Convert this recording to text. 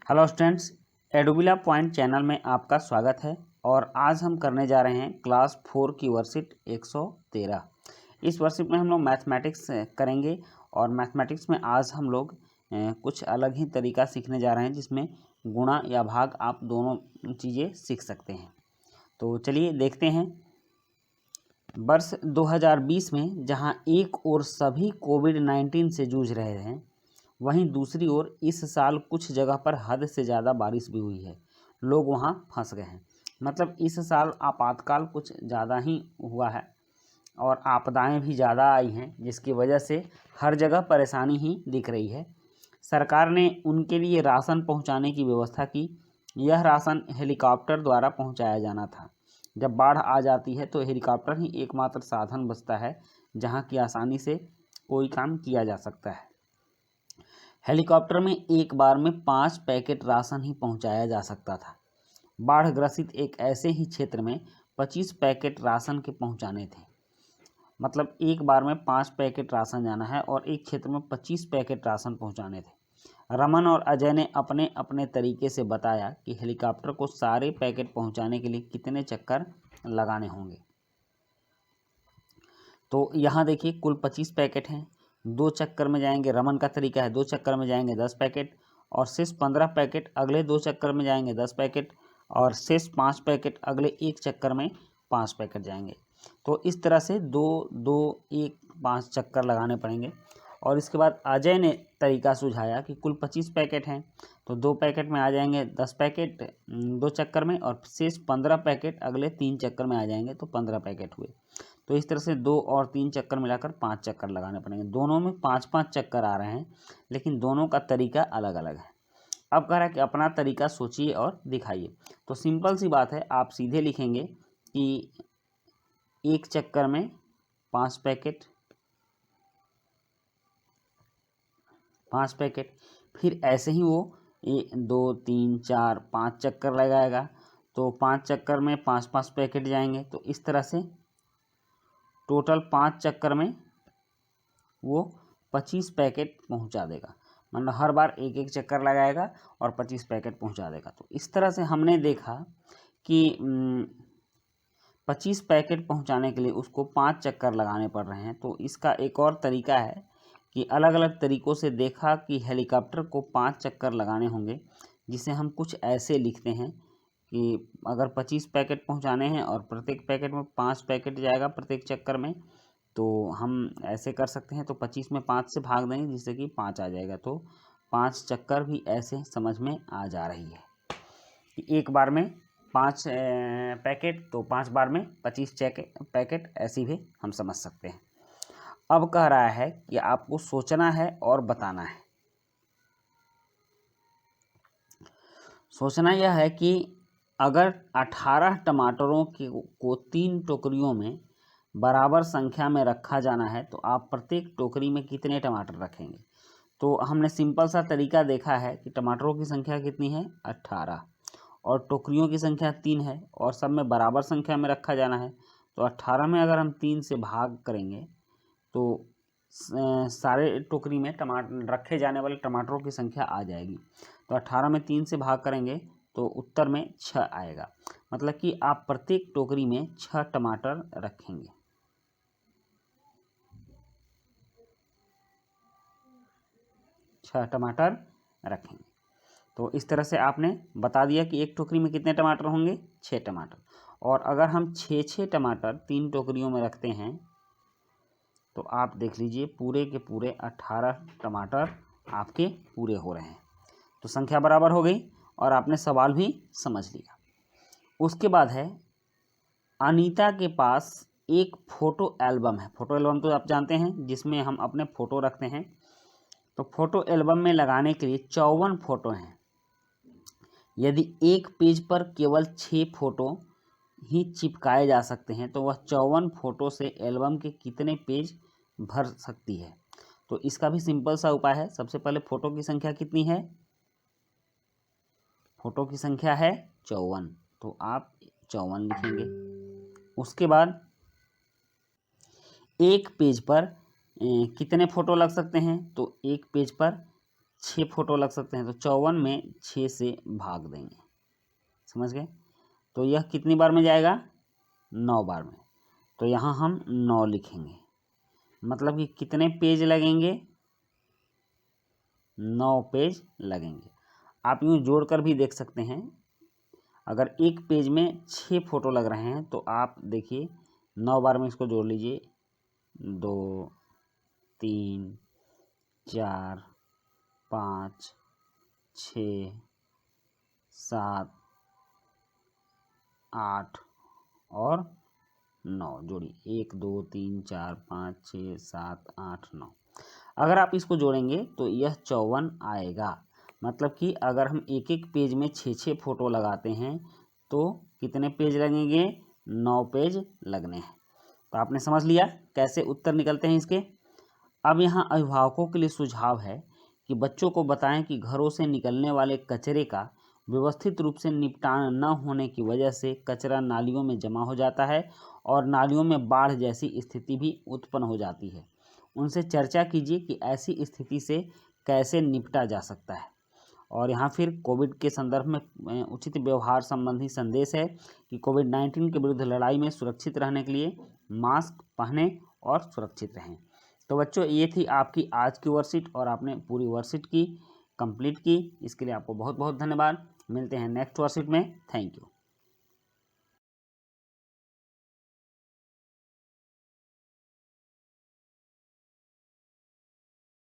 Hello students, एडुबिला point channel में आपका स्वागत है। और आज हम करने जा रहे हैं क्लास 4 की वर्कशीट 113। इस वर्कशीट में हम लोग मैथमेटिक्स करेंगे और मैथमेटिक्स में आज हम लोग कुछ अलग ही तरीका सीखने जा रहे हैं, जिसमें गुणा या भाग आप दोनों चीज़ें सीख सकते हैं। तो चलिए देखते हैं। वर्ष 2020 में जहां एक ओर सभी कोविड-19 से जूझ रहे हैं, वहीं दूसरी ओर इस साल कुछ जगह पर हद से ज़्यादा बारिश भी हुई है। लोग वहाँ फंस गए हैं। मतलब इस साल आपातकाल कुछ ज़्यादा ही हुआ है और आपदाएं भी ज़्यादा आई हैं, जिसकी वजह से हर जगह परेशानी ही दिख रही है। सरकार ने उनके लिए राशन पहुंचाने की व्यवस्था की। यह राशन हेलीकॉप्टर द्वारा पहुंचाया जाना था। जब बाढ़ आ जाती है तो हेलीकॉप्टर ही एकमात्र साधन बचता है जहां की आसानी से कोई काम किया जा सकता है। हेलीकॉप्टर में एक बार में 5 पैकेट राशन ही पहुंचाया जा सकता था। बाढ़ ग्रसित एक ऐसे ही क्षेत्र में 25 पैकेट राशन के पहुंचाने थे। मतलब एक बार में 5 पैकेट राशन जाना है और एक क्षेत्र में 25 पैकेट राशन पहुंचाने थे। रमन और अजय ने अपने अपने तरीके से बताया कि हेलीकॉप्टर को सारे पैकेट पहुंचाने के लिए कितने चक्कर लगाने होंगे। तो यहाँ देखिए, कुल 25 पैकेट हैं। 2 चक्कर में जाएंगे, रमन का तरीका है 2 चक्कर में जाएंगे 10 पैकेट, और शेष 15 पैकेट अगले 2 चक्कर में जाएंगे 10 पैकेट, और शेष 5 पैकेट अगले 1 चक्कर में 5 पैकेट जाएंगे। तो इस तरह से 2 2 1 5 चक्कर लगाने पड़ेंगे। और इसके बाद अजय ने तरीका सुझाया कि कुल 25 पैकेट हैं, तो 2 पैकेट में आ जाएंगे 10 पैकेट 2 चक्कर में, और शेष 15 पैकेट अगले 3 चक्कर में आ जाएंगे, तो 15 पैकेट हुए। तो इस तरह से 2 और 3 चक्कर मिलाकर 5 चक्कर लगाने पड़ेंगे। दोनों में 5-5 चक्कर आ रहे हैं, लेकिन दोनों का तरीका अलग अलग है। अब कह रहा है कि अपना तरीका सोचिए और दिखाइए। तो सिंपल सी बात है, आप सीधे लिखेंगे कि एक चक्कर में 5 पैकेट, 5 पैकेट, फिर ऐसे ही वो 2 3 4 5 चक्कर लगाएगा, तो 5 चक्कर में 5-5 पैकेट जाएंगे। तो इस तरह से टोटल 5 चक्कर में वो 25 पैकेट पहुंचा देगा। मतलब हर बार एक एक चक्कर लगाएगा और 25 पैकेट पहुंचा देगा। तो इस तरह से हमने देखा कि 25 पैकेट पहुंचाने के लिए उसको 5 चक्कर लगाने पड़ रहे हैं। तो इसका एक और तरीका है कि अलग अलग तरीक़ों से देखा कि हेलीकॉप्टर को 5 चक्कर लगाने होंगे, जिसे हम कुछ ऐसे लिखते हैं कि अगर 25 पैकेट पहुंचाने हैं और प्रत्येक पैकेट में 5 पैकेट जाएगा प्रत्येक चक्कर में, तो हम ऐसे कर सकते हैं। तो 25 में 5 से भाग देंगे, जिससे कि 5 आ जाएगा। तो 5 चक्कर भी ऐसे समझ में आ जा रही है कि एक बार में 5 पैकेट, तो 5 बार में 25 पैकेट, ऐसी भी हम समझ सकते हैं। अब कह रहा है कि आपको सोचना है और बताना है। सोचना यह है कि अगर 18 टमाटरों को 3 टोकरियों में बराबर संख्या में रखा जाना है, तो आप प्रत्येक टोकरी में कितने टमाटर रखेंगे। तो हमने सिंपल सा तरीका देखा है कि टमाटरों की संख्या कितनी है 18, और टोकरियों की संख्या 3 है, और सब में बराबर संख्या में रखा जाना है। तो 18 में अगर हम 3 से भाग करेंगे, तो सारे टोकरी में टमाटर रखे जाने वाले टमाटरों की संख्या आ जाएगी। तो 18 में 3 से भाग करेंगे तो उत्तर में 6 आएगा। मतलब कि आप प्रत्येक टोकरी में 6 टमाटर रखेंगे। 6 टमाटर रखेंगे। तो इस तरह से आपने बता दिया कि एक टोकरी में कितने टमाटर होंगे, 6 टमाटर। और अगर हम 6 टमाटर 3 टोकरियों में रखते हैं, तो आप देख लीजिए पूरे के पूरे 18 टमाटर आपके पूरे हो रहे हैं। तो संख्या बराबर हो गई और आपने सवाल भी समझ लिया। उसके बाद है, अनीता के पास एक फ़ोटो एल्बम है। फ़ोटो एल्बम तो आप जानते हैं, जिसमें हम अपने फ़ोटो रखते हैं। तो फ़ोटो एल्बम में लगाने के लिए 54 फ़ोटो हैं। यदि एक पेज पर केवल 6 फ़ोटो ही चिपकाए जा सकते हैं, तो वह 54 फ़ोटो से एल्बम के कितने पेज भर सकती है। तो इसका भी सिंपल सा उपाय है। सबसे पहले फ़ोटो की संख्या कितनी है, फ़ोटो की संख्या है 54, तो आप 54 लिखेंगे। उसके बाद एक पेज पर कितने फ़ोटो लग सकते हैं, तो एक पेज पर 6 फोटो लग सकते हैं, तो 54 में 6 से भाग देंगे, समझ गए। तो यह कितनी बार में जाएगा, 9 बार में। तो यहाँ हम 9 लिखेंगे, मतलब कि कितने पेज लगेंगे, 9 पेज लगेंगे। आप यूँ जोड़कर भी देख सकते हैं, अगर एक पेज में 6 फोटो लग रहे हैं तो आप देखिए 9 बार में इसको जोड़ लीजिए, 2 3 4 5 6 7 8 और 9 जोड़िए, 1 2 3 4 5 6 7 8 9। अगर आप इसको जोड़ेंगे तो यह 54 आएगा। मतलब कि अगर हम एक एक पेज में 6 फोटो लगाते हैं तो कितने पेज लगेंगे, 9 पेज लगने हैं। तो आपने समझ लिया कैसे उत्तर निकलते हैं इसके। अब यहाँ अभिभावकों के लिए सुझाव है कि बच्चों को बताएं कि घरों से निकलने वाले कचरे का व्यवस्थित रूप से निपटान न होने की वजह से कचरा नालियों में जमा हो जाता है और नालियों में बाढ़ जैसी स्थिति भी उत्पन्न हो जाती है। उनसे चर्चा कीजिए कि ऐसी स्थिति से कैसे निपटा जा सकता है। और यहाँ फिर कोविड के संदर्भ में उचित व्यवहार संबंधी संदेश है कि कोविड-19 के विरुद्ध लड़ाई में सुरक्षित रहने के लिए मास्क पहने और सुरक्षित रहें। तो बच्चों, ये थी आपकी आज की वर्कशीट और आपने पूरी वर्कशीट की कंप्लीट की। इसके लिए आपको बहुत बहुत धन्यवाद। मिलते हैं नेक्स्ट वर्कशीट में। Thank you.